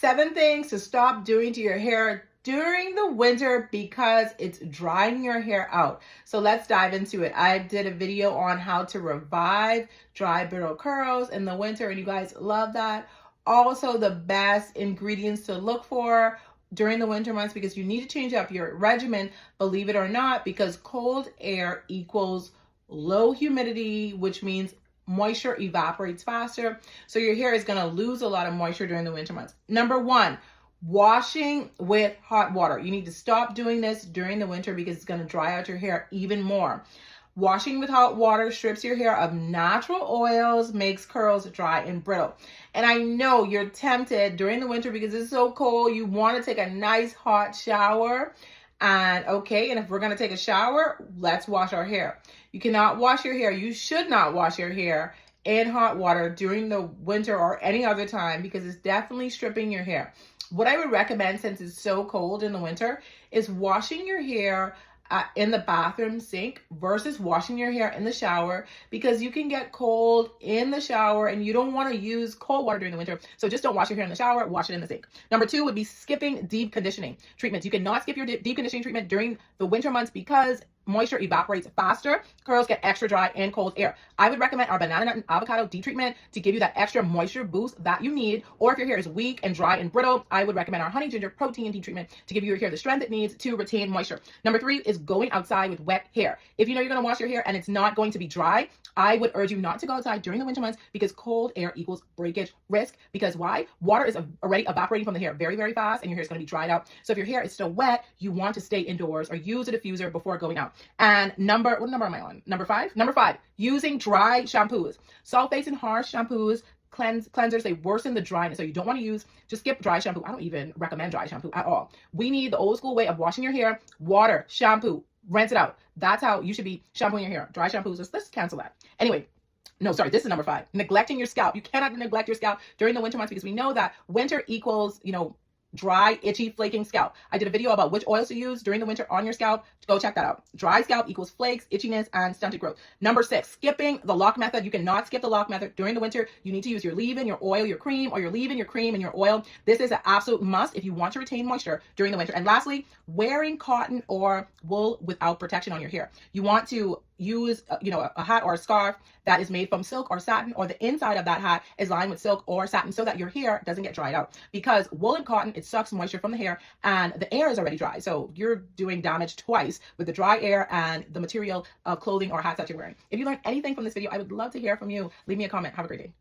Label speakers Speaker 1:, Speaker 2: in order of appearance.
Speaker 1: 7 things to stop doing to your hair during the winter because it's drying your hair out. So let's dive into it. I did a video on how to revive dry brittle curls in the winter, and you guys love that. Also, the best ingredients to look for during the winter months, because you need to change up your regimen, believe it or not, because cold air equals low humidity, which means moisture evaporates faster. So your hair is going to lose a lot of moisture during the winter months. Number 1, washing with hot water. You need to stop doing this during the winter because it's going to dry out your hair even more. Washing with hot water strips your hair of natural oils, makes curls dry and brittle. And I know you're tempted during the winter because it's so cold, you want to take a nice hot shower. And if we're going to take a shower, let's wash our hair. You cannot wash your hair. You should not wash your hair in hot water during the winter or any other time because it's definitely stripping your hair. What I would recommend, since it's so cold in the winter, is washing your hair in the bathroom sink versus washing your hair in the shower, because you can get cold in the shower and you don't want to use cold water during the winter. So just don't wash your hair in the shower, wash it in the sink. Number 2 would be skipping deep conditioning treatments. You cannot skip your deep conditioning treatment during the winter months because moisture evaporates faster. Curls get extra dry in cold air. I would recommend our banana nut and avocado deep treatment to give you that extra moisture boost that you need. Or if your hair is weak and dry and brittle, I would recommend our honey ginger protein deep treatment to give your hair the strength it needs to retain moisture. Number 3 is going outside with wet hair. If you know you're going to wash your hair and it's not going to be dry, I would urge you not to go outside during the winter months because cold air equals breakage risk. Because why? Water is already evaporating from the hair very, very fast and your hair is going to be dried out. So if your hair is still wet, you want to stay indoors or use a diffuser before going out. And what number am I on? Number 5? Number 5, using dry shampoos. Sulfates and harsh shampoos, cleansers, they worsen the dryness. So you don't want to just skip dry shampoo. I don't even recommend dry shampoo at all. We need the old school way of washing your hair: water, shampoo, rinse it out. That's how you should be shampooing your hair. Dry shampoos, let's cancel that. Anyway, no, sorry, this is number 5. Neglecting your scalp. You cannot neglect your scalp during the winter months because we know that winter equals, dry, itchy, flaking scalp. I did a video about which oils to use during the winter on your scalp. Go check that out. Dry scalp equals flakes, itchiness, and stunted growth. Number 6, skipping the lock method. You cannot skip the lock method during the winter. You need to use your leave-in, your oil, your cream, or your leave-in, your cream, and your oil. This is an absolute must if you want to retain moisture during the winter. And lastly, wearing cotton or wool without protection on your hair. You want to use a hat or a scarf that is made from silk or satin, or the inside of that hat is lined with silk or satin so that your hair doesn't get dried out. Because wool and cotton, it sucks moisture from the hair and the air is already dry, so you're doing damage twice with the dry air and the material of clothing or hats that you're wearing. If you learned anything from this video, I would love to hear from you. Leave me a comment. Have a great day.